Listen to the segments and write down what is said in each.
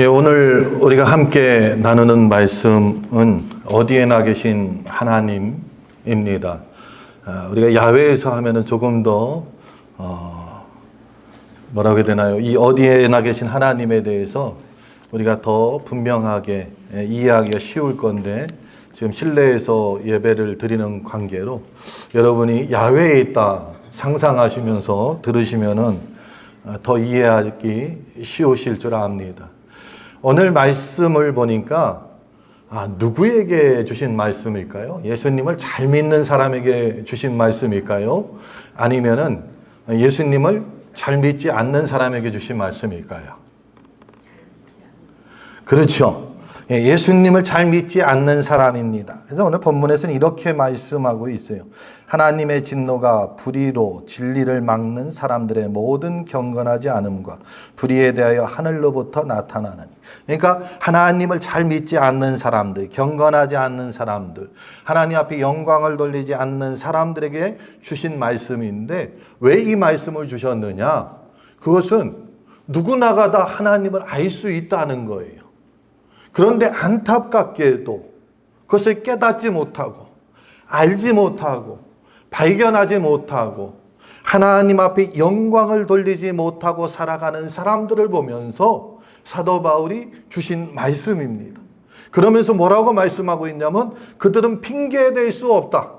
오늘 우리가 함께 나누는 말씀은 어디에나 계신 하나님입니다. 우리가 야훼에서 하면은 조금 더 뭐라고 해야 되나요? 이 어디에나 계신 하나님에 대해서 우리가 더 분명하게 이해하기가 쉬울 건데, 지금 실내에서 예배를 드리는 관계로 여러분이 야훼에 있다 상상하시면서 들으시면은 더 이해하기 쉬우실 줄 압니다. 오늘 말씀을 보니까 누구에게 주신 말씀일까요? 예수님을 잘 믿는 사람에게 주신 말씀일까요? 아니면은 예수님을 잘 믿지 않는 사람에게 주신 말씀일까요? 그렇죠. 예수님을 잘 믿지 않는 사람입니다. 그래서 오늘 본문에서는 이렇게 말씀하고 있어요. 하나님의 진노가 불의로 진리를 막는 사람들의 모든 경건하지 않음과 불의에 대하여 하늘로부터 나타나나니. 그러니까 하나님을 잘 믿지 않는 사람들, 경건하지 않는 사람들, 하나님 앞에 영광을 돌리지 않는 사람들에게 주신 말씀인데, 왜 이 말씀을 주셨느냐? 그것은 누구나가 다 하나님을 알 수 있다는 거예요. 그런데 안타깝게도 그것을 깨닫지 못하고 알지 못하고 발견하지 못하고 하나님 앞에 영광을 돌리지 못하고 살아가는 사람들을 보면서 사도 바울이 주신 말씀입니다. 그러면서 뭐라고 말씀하고 있냐면, 그들은 핑계댈 수 없다.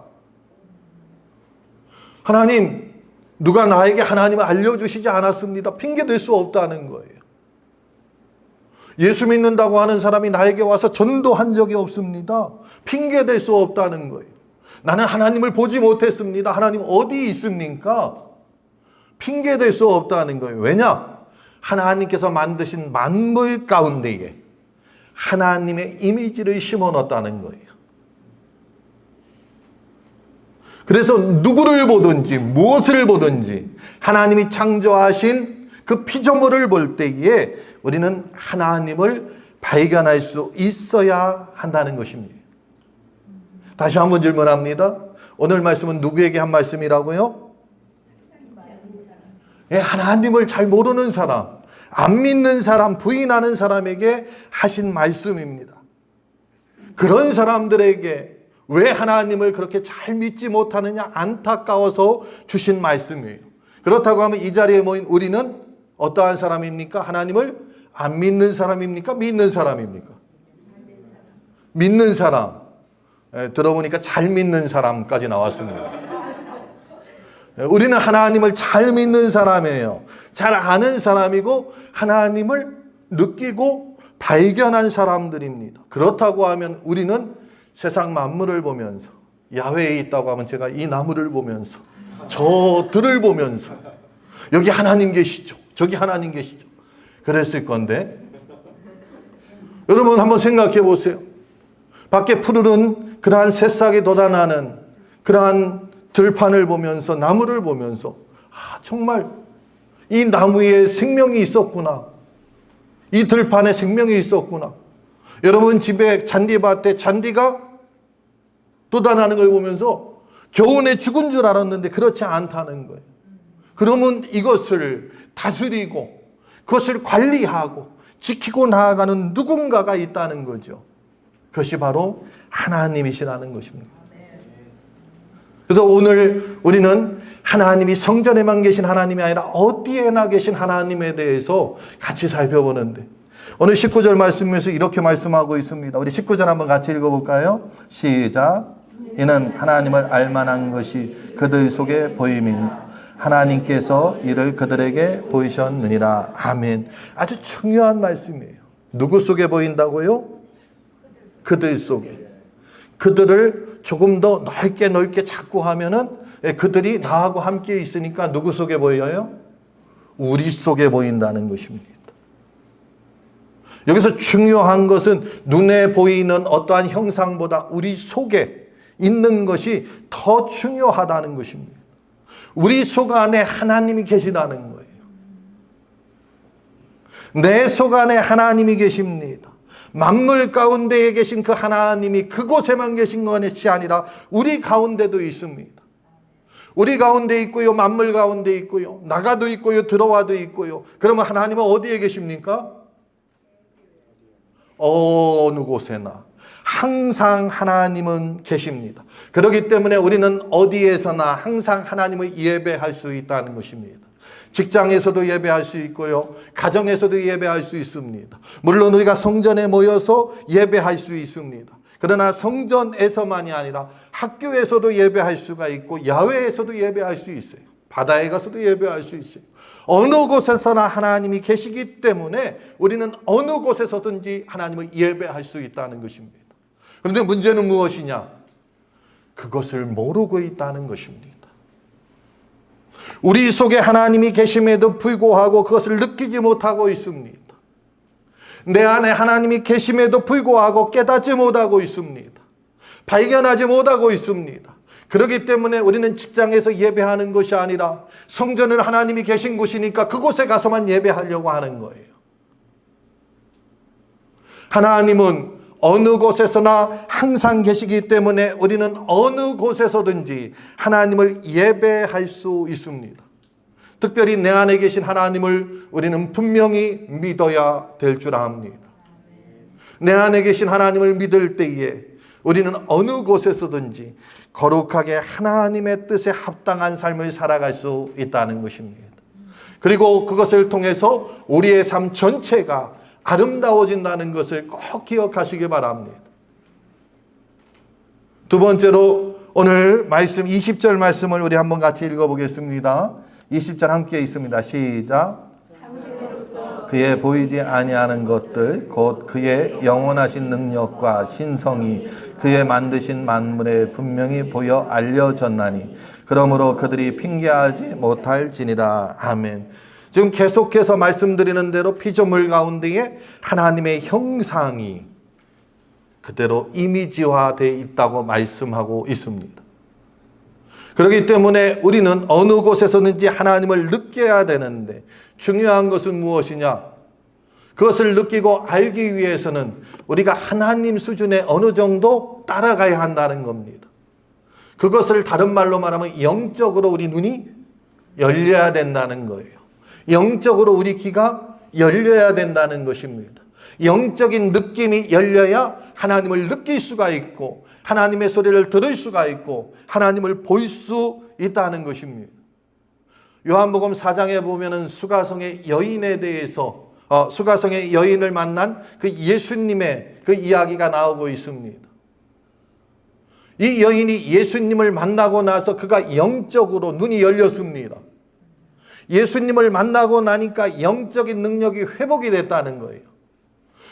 하나님, 누가 나에게 하나님을 알려주시지 않았습니다. 핑계댈 수 없다는 거예요. 예수 믿는다고 하는 사람이 나에게 와서 전도한 적이 없습니다. 핑계댈 수 없다는 거예요. 나는 하나님을 보지 못했습니다. 하나님 어디 있습니까? 핑계댈 수 없다는 거예요. 왜냐? 하나님께서 만드신 만물 가운데에 하나님의 이미지를 심어놨다는 거예요. 그래서 누구를 보든지 무엇을 보든지 하나님이 창조하신 그 피조물을 볼 때에 우리는 하나님을 발견할 수 있어야 한다는 것입니다. 다시 한번 질문합니다. 오늘 말씀은 누구에게 한 말씀이라고요? 하나님을 잘 모르는 사람, 안 믿는 사람, 부인하는 사람에게 하신 말씀입니다. 그런 사람들에게 왜 하나님을 그렇게 잘 믿지 못하느냐 안타까워서 주신 말씀이에요. 그렇다고 하면 이 자리에 모인 우리는 어떠한 사람입니까? 하나님을 안 믿는 사람입니까? 믿는 사람입니까? 믿는 사람. 들어보니까 잘 믿는 사람까지 나왔습니다. 우리는 하나님을 잘 믿는 사람이에요. 잘 아는 사람이고 하나님을 느끼고 발견한 사람들입니다. 그렇다고 하면 우리는 세상 만물을 보면서, 야훼에 있다고 하면 제가 이 나무를 보면서, 저 들을 보면서, 여기 하나님 계시죠, 저기 하나님 계시죠, 그랬을 건데, 여러분 한번 생각해 보세요. 밖에 푸르른 그러한 새싹이 돋아나는 그러한 들판을 보면서, 나무를 보면서, 정말 이 나무에 생명이 있었구나, 이 들판에 생명이 있었구나. 여러분 집에 잔디밭에 잔디가 돋아나는 걸 보면서 겨우내 죽은 줄 알았는데 그렇지 않다는 거예요. 그러면 이것을 다스리고 그것을 관리하고 지키고 나아가는 누군가가 있다는 거죠. 그것이 바로 하나님이시라는 것입니다. 그래서 오늘 우리는 하나님이 성전에만 계신 하나님이 아니라 어디에나 계신 하나님에 대해서 같이 살펴보는데, 오늘 19절 말씀에서 이렇게 말씀하고 있습니다. 우리 19절 한번 같이 읽어볼까요? 시작. 이는 하나님을 알만한 것이 그들 속에 보임이니 하나님께서 이를 그들에게 보이셨느니라. 아멘. 아주 중요한 말씀이에요. 누구 속에 보인다고요? 그들 속에. 그들을 조금 더 넓게 찾고 하면은 그들이 나하고 함께 있으니까 누구 속에 보여요? 우리 속에 보인다는 것입니다. 여기서 중요한 것은 눈에 보이는 어떠한 형상보다 우리 속에 있는 것이 더 중요하다는 것입니다. 우리 속 안에 하나님이 계시다는 거예요. 내 속 안에 하나님이 계십니다. 만물 가운데에 계신 그 하나님이 그곳에만 계신 것이 아니라 우리 가운데도 있습니다. 우리 가운데 있고요, 만물 가운데 있고요, 나가도 있고요, 들어와도 있고요. 그러면 하나님은 어디에 계십니까? 어느 곳에나 항상 하나님은 계십니다. 그렇기 때문에 우리는 어디에서나 항상 하나님을 예배할 수 있다는 것입니다. 직장에서도 예배할 수 있고요, 가정에서도 예배할 수 있습니다. 물론 우리가 성전에 모여서 예배할 수 있습니다. 그러나 성전에서만이 아니라 학교에서도 예배할 수가 있고, 야외에서도 예배할 수 있어요. 바다에 가서도 예배할 수 있어요. 어느 곳에서나 하나님이 계시기 때문에 우리는 어느 곳에서든지 하나님을 예배할 수 있다는 것입니다. 그런데 문제는 무엇이냐? 그것을 모르고 있다는 것입니다. 우리 속에 하나님이 계심에도 불구하고 그것을 느끼지 못하고 있습니다. 내 안에 하나님이 계심에도 불구하고 깨닫지 못하고 있습니다. 발견하지 못하고 있습니다. 그렇기 때문에 우리는 직장에서 예배하는 것이 아니라 성전은 하나님이 계신 곳이니까 그곳에 가서만 예배하려고 하는 거예요. 하나님은 어느 곳에서나 항상 계시기 때문에 우리는 어느 곳에서든지 하나님을 예배할 수 있습니다. 특별히 내 안에 계신 하나님을 우리는 분명히 믿어야 될 줄 압니다. 내 안에 계신 하나님을 믿을 때에 우리는 어느 곳에서든지 거룩하게 하나님의 뜻에 합당한 삶을 살아갈 수 있다는 것입니다. 그리고 그것을 통해서 우리의 삶 전체가 아름다워진다는 것을 꼭 기억하시기 바랍니다. 두 번째로 오늘 말씀 20절 말씀을 우리 한번 같이 읽어보겠습니다. 20절 함께 있습니다. 시작. 그의 보이지 아니하는 것들 곧 그의 영원하신 능력과 신성이 그의 만드신 만물에 분명히 보여 알려졌나니 그러므로 그들이 핑계하지 못할지니라. 아멘. 지금 계속해서 말씀드리는 대로 피조물 가운데에 하나님의 형상이 그대로 이미지화되어 있다고 말씀하고 있습니다. 그렇기 때문에 우리는 어느 곳에서든지 하나님을 느껴야 되는데 중요한 것은 무엇이냐? 그것을 느끼고 알기 위해서는 우리가 하나님 수준에 어느 정도 따라가야 한다는 겁니다. 그것을 다른 말로 말하면 영적으로 우리 눈이 열려야 된다는 거예요. 영적으로 우리 귀가 열려야 된다는 것입니다. 영적인 느낌이 열려야 하나님을 느낄 수가 있고 하나님의 소리를 들을 수가 있고 하나님을 볼 수 있다는 것입니다. 요한복음 4장에 보면은 수가성의 여인에 대해서 수가성의 여인을 만난 그 예수님의 그 이야기가 나오고 있습니다. 이 여인이 예수님을 만나고 나서 그가 영적으로 눈이 열렸습니다. 예수님을 만나고 나니까 영적인 능력이 회복이 됐다는 거예요.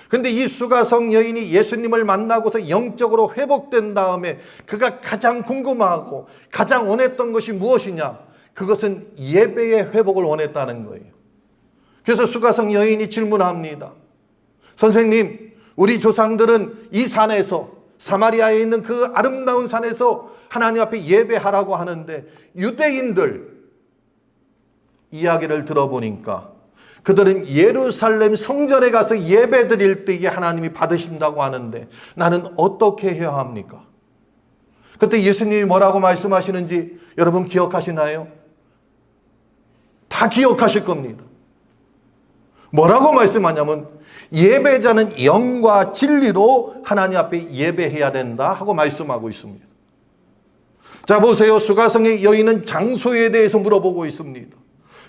그런데 이 수가성 여인이 예수님을 만나고서 영적으로 회복된 다음에 그가 가장 궁금하고 가장 원했던 것이 무엇이냐? 그것은 예배의 회복을 원했다는 거예요. 그래서 수가성 여인이 질문합니다. 선생님, 우리 조상들은 이 산에서 사마리아에 있는 그 아름다운 산에서 하나님 앞에 예배하라고 하는데 유대인들 이야기를 들어보니까 그들은 예루살렘 성전에 가서 예배 드릴 때에 하나님이 받으신다고 하는데 나는 어떻게 해야 합니까? 그때 예수님이 뭐라고 말씀하시는지 여러분 기억하시나요? 다 기억하실 겁니다. 뭐라고 말씀하냐면 예배자는 영과 진리로 하나님 앞에 예배해야 된다 하고 말씀하고 있습니다. 자 보세요. 수가성의 여인은 장소에 대해서 물어보고 있습니다.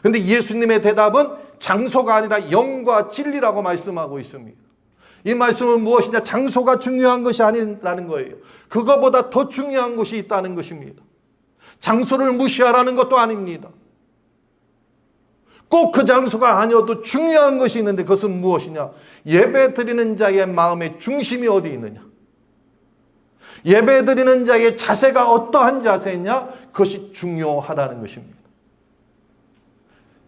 그런데 예수님의 대답은 장소가 아니라 영과 진리라고 말씀하고 있습니다. 이 말씀은 무엇이냐? 장소가 중요한 것이 아니라는 거예요. 그거보다 더 중요한 것이 있다는 것입니다. 장소를 무시하라는 것도 아닙니다. 꼭 그 장소가 아니어도 중요한 것이 있는데 그것은 무엇이냐? 예배 드리는 자의 마음의 중심이 어디 있느냐? 예배 드리는 자의 자세가 어떠한 자세냐? 그것이 중요하다는 것입니다.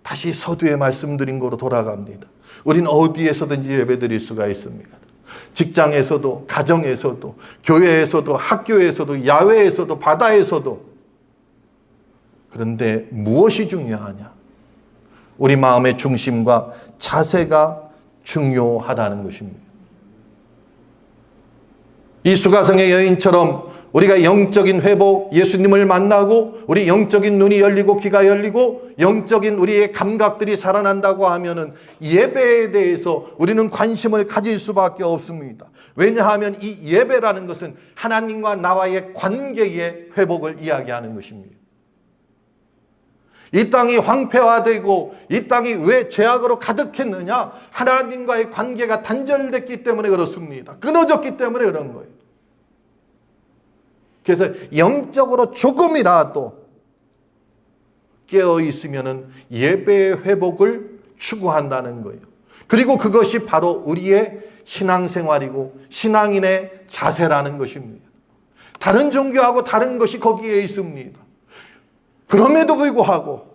다시 서두에 말씀드린 거로 돌아갑니다. 우리는 어디에서든지 예배 드릴 수가 있습니다. 직장에서도, 가정에서도, 교회에서도, 학교에서도, 야외에서도, 바다에서도. 그런데 무엇이 중요하냐? 우리 마음의 중심과 자세가 중요하다는 것입니다. 이 수가성의 여인처럼 우리가 영적인 회복, 예수님을 만나고 우리 영적인 눈이 열리고 귀가 열리고 영적인 우리의 감각들이 살아난다고 하면은 예배에 대해서 우리는 관심을 가질 수밖에 없습니다. 왜냐하면 이 예배라는 것은 하나님과 나와의 관계의 회복을 이야기하는 것입니다. 이 땅이 황폐화되고 이 땅이 왜 죄악으로 가득했느냐? 하나님과의 관계가 단절됐기 때문에 그렇습니다. 끊어졌기 때문에 그런 거예요. 그래서 영적으로 조금이라도 깨어 있으면은 예배의 회복을 추구한다는 거예요. 그리고 그것이 바로 우리의 신앙생활이고 신앙인의 자세라는 것입니다. 다른 종교하고 다른 것이 거기에 있습니다. 그럼에도 불구하고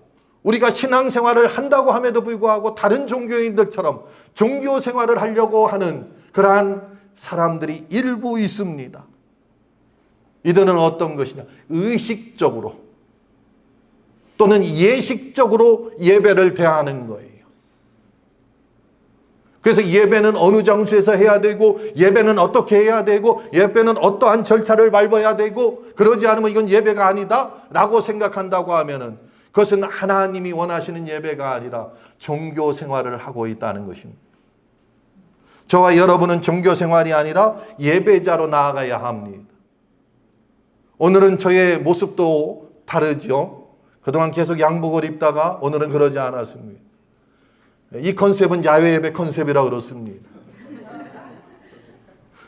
우리가 신앙생활을 한다고 함에도 불구하고 다른 종교인들처럼 종교생활을 하려고 하는 그러한 사람들이 일부 있습니다. 이들은 어떤 것이냐? 의식적으로 또는 예식적으로 예배를 대하는 거예요. 그래서 예배는 어느 장소에서 해야 되고 예배는 어떻게 해야 되고 예배는 어떠한 절차를 밟아야 되고 그러지 않으면 이건 예배가 아니다 라고 생각한다고 하면은 그것은 하나님이 원하시는 예배가 아니라 종교 생활을 하고 있다는 것입니다. 저와 여러분은 종교 생활이 아니라 예배자로 나아가야 합니다. 오늘은 저의 모습도 다르죠. 그동안 계속 양복을 입다가 오늘은 그러지 않았습니다. 이 컨셉은 야외 예배 컨셉이라고 그렇습니다.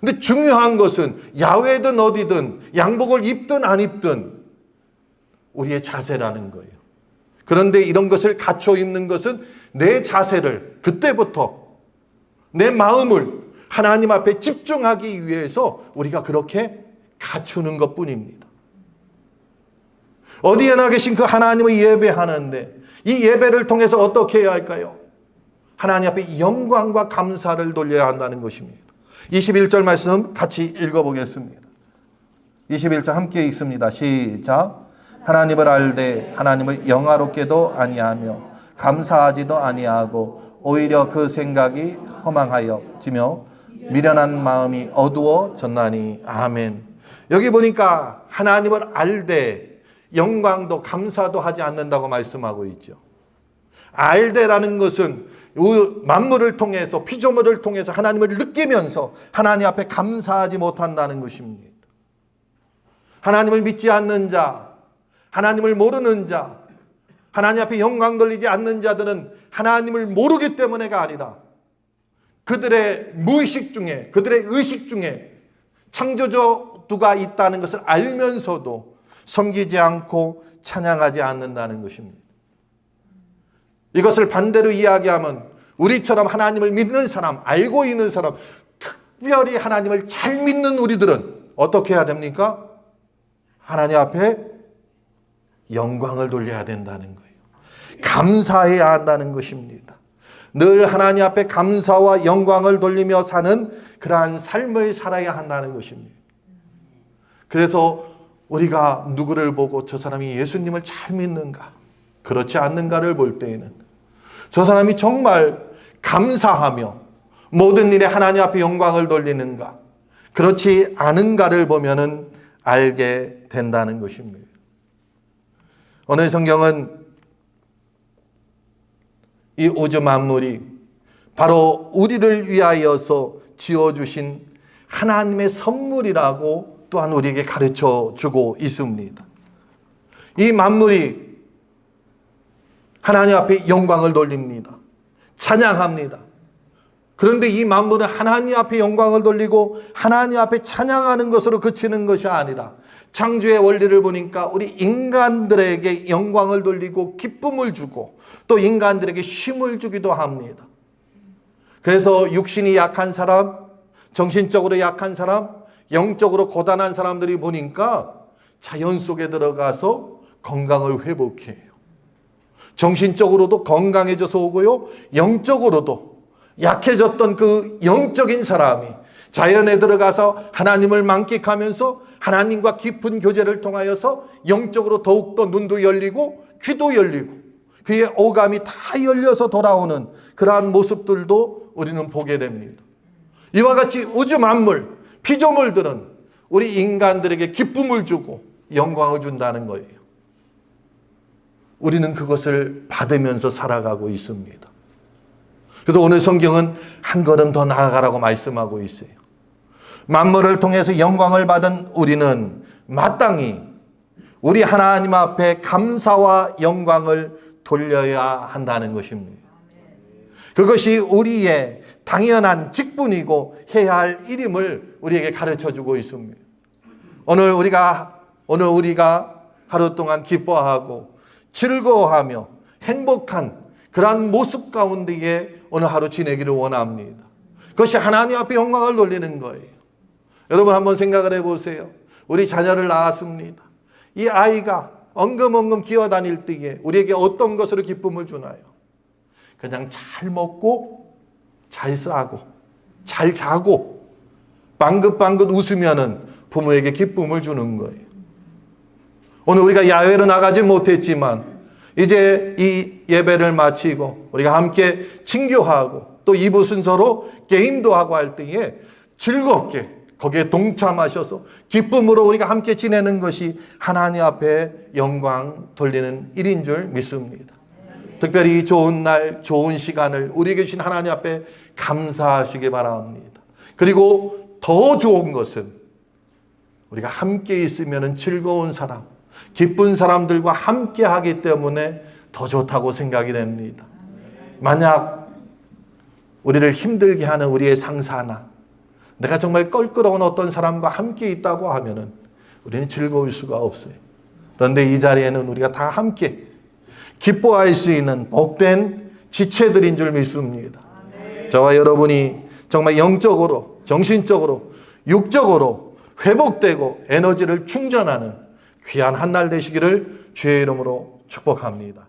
근데 중요한 것은 야외든 어디든 양복을 입든 안 입든 우리의 자세라는 거예요. 그런데 이런 것을 갖춰 입는 것은 내 자세를 그때부터 내 마음을 하나님 앞에 집중하기 위해서 우리가 그렇게 갖추는 것뿐입니다. 어디에나 계신 그 하나님을 예배하는데 이 예배를 통해서 어떻게 해야 할까요? 하나님 앞에 영광과 감사를 돌려야 한다는 것입니다. 21절 말씀 같이 읽어보겠습니다. 21절 함께 읽습니다. 시작. 하나님을 알되 하나님을 영화롭게도 아니하며 감사하지도 아니하고 오히려 그 생각이 허망하여지며 미련한 마음이 어두워졌나니. 아멘. 여기 보니까 하나님을 알되 영광도 감사도 하지 않는다고 말씀하고 있죠. 알되라는 것은 만물을 통해서 피조물을 통해서 하나님을 느끼면서 하나님 앞에 감사하지 못한다는 것입니다. 하나님을 믿지 않는 자, 하나님을 모르는 자, 하나님 앞에 영광 돌리지 않는 자들은 하나님을 모르기 때문에가 아니라 그들의 무의식 중에 그들의 의식 중에 창조주가 있다는 것을 알면서도 섬기지 않고 찬양하지 않는다는 것입니다. 이것을 반대로 이야기하면 우리처럼 하나님을 믿는 사람, 알고 있는 사람, 특별히 하나님을 잘 믿는 우리들은 어떻게 해야 됩니까? 하나님 앞에 영광을 돌려야 된다는 거예요. 감사해야 한다는 것입니다. 늘 하나님 앞에 감사와 영광을 돌리며 사는 그러한 삶을 살아야 한다는 것입니다. 그래서 우리가 누구를 보고 저 사람이 예수님을 잘 믿는가, 그렇지 않는가를 볼 때에는 저 사람이 정말 감사하며 모든 일에 하나님 앞에 영광을 돌리는가, 그렇지 않은가를 보면은 알게 된다는 것입니다. 오늘 성경은 이 우주 만물이 바로 우리를 위하여서 지어주신 하나님의 선물이라고 또한 우리에게 가르쳐 주고 있습니다. 이 만물이 하나님 앞에 영광을 돌립니다. 찬양합니다. 그런데 이 만물은 하나님 앞에 영광을 돌리고 하나님 앞에 찬양하는 것으로 그치는 것이 아니라 창조의 원리를 보니까 우리 인간들에게 영광을 돌리고 기쁨을 주고 또 인간들에게 힘을 주기도 합니다. 그래서 육신이 약한 사람, 정신적으로 약한 사람, 영적으로 고단한 사람들이 보니까 자연 속에 들어가서 건강을 회복해요. 정신적으로도 건강해져서 오고요, 영적으로도 약해졌던 그 영적인 사람이 자연에 들어가서 하나님을 만끽하면서 하나님과 깊은 교제를 통하여서 영적으로 더욱더 눈도 열리고 귀도 열리고 그의 오감이 다 열려서 돌아오는 그러한 모습들도 우리는 보게 됩니다. 이와 같이 우주 만물, 피조물들은 우리 인간들에게 기쁨을 주고 영광을 준다는 거예요. 우리는 그것을 받으면서 살아가고 있습니다. 그래서 오늘 성경은 한 걸음 더 나아가라고 말씀하고 있어요. 만물을 통해서 영광을 받은 우리는 마땅히 우리 하나님 앞에 감사와 영광을 돌려야 한다는 것입니다. 그것이 우리의 당연한 직분이고 해야 할 일임을 우리에게 가르쳐주고 있습니다. 오늘 우리가 하루 동안 기뻐하고 즐거워하며 행복한 그러한 모습 가운데에 오늘 하루 지내기를 원합니다. 그것이 하나님 앞에 영광을 돌리는 거예요. 여러분 한번 생각을 해보세요. 우리 자녀를 낳았습니다. 이 아이가 엉금엉금 기어다닐 때에 우리에게 어떤 것으로 기쁨을 주나요? 그냥 잘 먹고 잘 싸고 잘 자고 방긋방긋 웃으면은 부모에게 기쁨을 주는 거예요. 오늘 우리가 야외로 나가지 못했지만 이제 이 예배를 마치고 우리가 함께 친교하고 또 2부 순서로 게임도 하고 할 때에 즐겁게 거기에 동참하셔서 기쁨으로 우리가 함께 지내는 것이 하나님 앞에 영광 돌리는 일인 줄 믿습니다. 특별히 이 좋은 날, 좋은 시간을 우리에게 주신 하나님 앞에 감사하시기 바랍니다. 그리고 더 좋은 것은 우리가 함께 있으면 즐거운 사람, 기쁜 사람들과 함께 하기 때문에 더 좋다고 생각이 됩니다. 만약 우리를 힘들게 하는 우리의 상사나 내가 정말 껄끄러운 어떤 사람과 함께 있다고 하면은 우리는 즐거울 수가 없어요. 그런데 이 자리에는 우리가 다 함께 기뻐할 수 있는 복된 지체들인 줄 믿습니다. 저와 여러분이 정말 영적으로, 정신적으로, 육적으로 회복되고 에너지를 충전하는 귀한 한 날 되시기를 주의 이름으로 축복합니다.